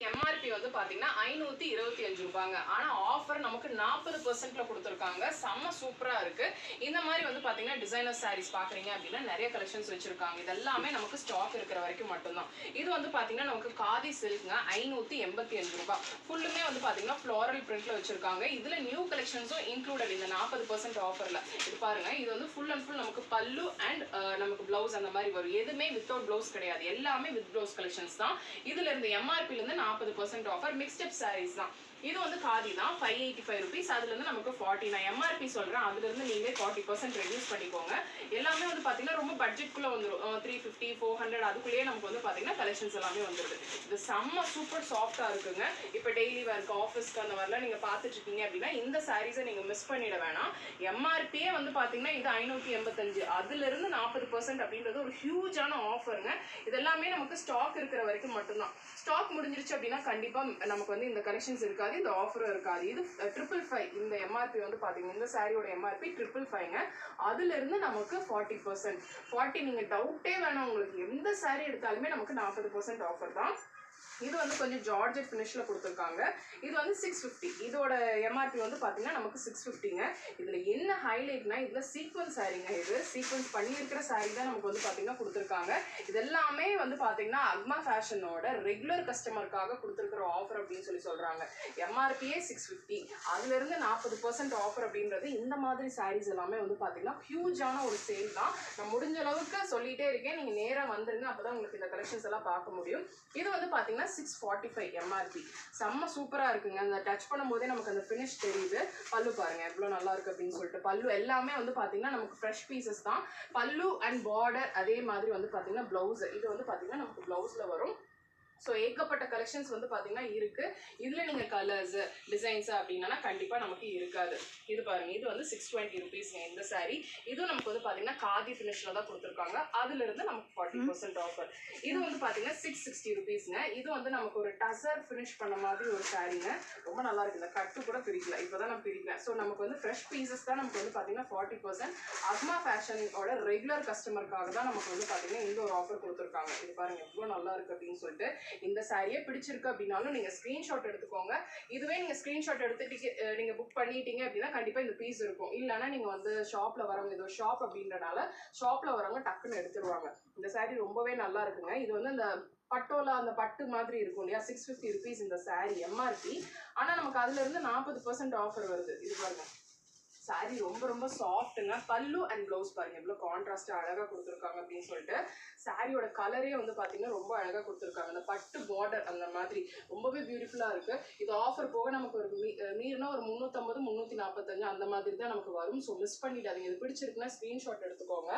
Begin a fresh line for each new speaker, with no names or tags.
MRP வந்து பாத்தீங்கன்னா 525 ரூபாங்க. ஆனா ஆஃபர் நமக்கு 40%ல கொடுத்துருக்காங்க. செம்ம சூப்பரா இருக்கு. இந்த மாதிரி வந்து பாத்தீங்கன்னா டிசைனர் சாரீஸ் பாக்குறீங்க அப்படின்னா நிறைய கலெக்ஷன்ஸ் வச்சிருக்காங்க. இது எல்லாமே நமக்கு ஸ்டாக் இருக்கிற வரைக்கும் மட்டும்தான். இது வந்து பாத்தீங்கன்னா நமக்கு காதி சில்க்ங்க 585 ரூபாய். ஃபுல்லுமே வந்து பாத்தீங்கன்னா ஃப்ளோரல் பிரிண்ட்ல வச்சிருக்காங்க. இதுல நியூ கலெக்ஷன்ஸும் இன்க்ளூடட் இந்த 40% ஆஃபர்ல. இது பாருங்க, இது வந்து ஃபுல் அண்ட் ஃபுல் நமக்கு பல்லு அண்ட் நமக்கு பிளவுஸ் அந்த மாதிரி வரும். எதுவுமே வித்தவுட் பிளவுஸ் கிடையாது, எல்லாமே வித் பிளவுஸ் கலெக்ஷன்ஸ் தான். இதுல இருந்து எம்ஆர்பில இருந்து 40% ஆஃபர். மிக்ஸ்ட் அப் சாரீஸ் தான். இது வந்து காதி தான் 585 rupees. அதுல இருந்து நமக்கு 40. நான் எம்ஆர்பி சொல்றேன், அதுல இருந்து நீங்க 40% ரெடியூஸ் பண்ணிக்கோங்க. எல்லாமே வந்து பாத்தீங்கன்னா ரொம்ப பட்ஜெட்குள்ள வந்துரும். 350 400 அதுக்குள்ளேயே நமக்கு வந்து பாத்தீங்கன்னா கலெக்ஷன்ஸ் எல்லாமே வந்துருது. இது செம்ம சூப்பர் சாஃப்டா இருக்குங்க. இப்போ டெய்லி வேர்க்கு ஆஃபீஸ்க்கு அந்த மாதிரிலாம் நீங்க பாத்துட்டு இருக்கீங்க அப்படின்னா இந்த சாரீஸை நீங்க மிஸ் பண்ணிட வேணாம். எம்ஆர்பியே வந்து பாத்தீங்கன்னா இது 585, அதுல இருந்து 40% அப்படின்றது ஒரு ஹியூஜான ஆஃபருங்க. இது எல்லாமே நமக்கு ஸ்டாக் இருக்கிற வரைக்கும் மட்டும்தான். ஸ்டாக் முடிஞ்சிருச்சு அப்படின்னா கண்டிப்பா நமக்கு வந்து இந்த கலெக்ஷன்ஸ் இருக்காது, இந்த ஆஃபரும் இருக்காது. இது 555. இந்த எம்ஆர்பி வந்து பாத்தீங்கன்னா இந்த சாரியோட எம்ஆர்பி 555ங்க. அதுல இருந்து நமக்கு 40%. 40 நீங்க டவுட்டே வேணாம், உங்களுக்கு எந்த சாரி எடுத்தாலுமே நமக்கு 40% ஆஃபர் தான். இது வந்து கொஞ்சம் ஜார்ஜெட் ஃபினிஷ்ல கொடுத்துருக்காங்க. இது வந்து 650. இதோட எம்ஆர்பி வந்து பாத்தீங்கன்னா நமக்கு 650ங்க. இதுல என்ன ஹைலைட்னா இதுல சீக்வன்ஸ் சாரீங்க. இது சீக்வன்ஸ் பண்ணியிருக்கிற சாரீ தான் நமக்கு வந்து பாத்தீங்கன்னா கொடுத்துருக்காங்க. இது எல்லாமே வந்து பாத்தீங்கன்னா அக்மா ஃபேஷனோட ரெகுலர் கஸ்டமருக்காக கொடுத்துருக்கிற ஆஃபர் அப்படின்னு சொல்றாங்க. எம்ஆர்பியே 650, அதுல இருந்து 40% ஆஃபர் அப்படின்றது இந்த மாதிரி சாரீஸ் எல்லாமே வந்து பாத்தீங்கன்னா ஹியூஜான ஒரு சேல் தான். நான் முடிஞ்ச அளவுக்கு சொல்லிட்டே இருக்கேன், நீங்க நேரா வந்துருங்க, அப்பதான் உங்களுக்கு இந்த கலெக்ஷன்ஸ் எல்லாம் பார்க்க முடியும். இது வந்து பாத்தீங்கன்னா 645 எம்ஆர்பி. செம்ம சூப்பரா இருக்குங்க. அந்த டச் பண்ணும்போதே நமக்கு அந்த ஃபினிஷ் தெரியுது. பல்லு பாருங்க எவ்வளவு நல்லா இருக்கு அப்படின்னு சொல்லிட்டு. பல்லு எல்லாமே வந்து பாத்தீங்கன்னா நமக்கு ஃப்ரெஷ் பீசஸ் தான். பல்லு அண்ட் பார்டர் அதே மாதிரி வந்து பாத்தீங்கன்னா பிளவுஸ், இது வந்து பாத்தீங்கன்னா நமக்கு பிளவுஸ்ல வரும். ஸோ ஏகப்பட்ட கலெக்ஷன்ஸ் வந்து பார்த்தீங்கன்னா இருக்கு. இதில் நீங்கள் கலர்ஸ் டிசைன்ஸ் அப்படின்னா கண்டிப்பாக நமக்கு இருக்காது. இது பாருங்க, இது வந்து 620 rupeesங்க இந்த சாரீ. இதுவும் நமக்கு வந்து பார்த்தீங்கன்னா காதி ஃபினிஷில் தான் கொடுத்துருக்காங்க. அதுலேருந்து நமக்கு 40% ஆஃபர். இது வந்து பார்த்தீங்கன்னா 660 rupeesங்க. இது வந்து நமக்கு ஒரு டசர் ஃபினிஷ் பண்ண மாதிரி ஒரு சாரீங்க. ரொம்ப நல்லா இருக்கு. இந்த கட்டு கூட பிரிக்கல, இப்போ தான் நான் பிரிக்கிறேன். ஸோ நமக்கு வந்து ஃப்ரெஷ் பீசஸ் தான் நமக்கு வந்து பார்த்தீங்கன்னா 40%. அக்மா ஃபேஷனோட ரெகுலர் கஸ்டமருக்காக தான் நமக்கு வந்து பார்த்தீங்கன்னா இந்த ஒரு ஆஃபர் கொடுத்துருக்காங்க. இது பாருங்க எவ்வளோ நல்லா இருக்கு அப்படின்னு சொல்லிட்டு. இந்த சாரியே பிடிச்சிருக்கு அப்படின்னாலும் நீங்க ஸ்கிரீன்ஷாட் எடுத்துக்கோங்க. இதுவே நீங்க ஸ்கிரீன்ஷாட் எடுத்துட்டு நீங்க புக் பண்ணிட்டீங்க அப்படின்னா கண்டிப்பா இந்த பீஸ் இருக்கும். இல்லைன்னா நீங்க வந்து ஷாப்ல வரவங்க, ஏதோ ஷாப் அப்படின்றனால ஷாப்ல வரவங்க டக்குன்னு எடுத்துருவாங்க. இந்த சாரி ரொம்பவே நல்லா இருக்குங்க. இது வந்து இந்த பட்டோலா அந்த பட்டு மாதிரி இருக்கும் இல்லையா, 650 rupees இந்த சாரி எம்ஆர்பி. ஆனா நமக்கு அதுல இருந்து 40% ஆஃபர் வருது. இது பாருங்க, சாரி ரொம்ப ரொம்ப சாஃப்ட்டுங்க. பல்லு அண்ட் ப்ளவுஸ் பாருங்க எவ்வளோ கான்ட்ராஸ்டாக அழகாக கொடுத்துருக்காங்க அப்படின்னு சொல்லிட்டு. சாரியோட கலரே வந்து பார்த்தீங்கன்னா ரொம்ப அழகாக கொடுத்துருக்காங்க. அந்த பட்டு பார்டர் அந்த மாதிரி ரொம்பவே பியூட்டிஃபுல்லாக இருக்குது. இது ஆஃபர் போக நமக்கு ஒரு மீறினா ஒரு 350 345 அந்த மாதிரி தான் நமக்கு வரும். ஸோ மிஸ் பண்ணிடாதீங்க. இது பிடிச்சிருக்குன்னா ஸ்க்ரீன்ஷாட் எடுத்துக்கோங்க.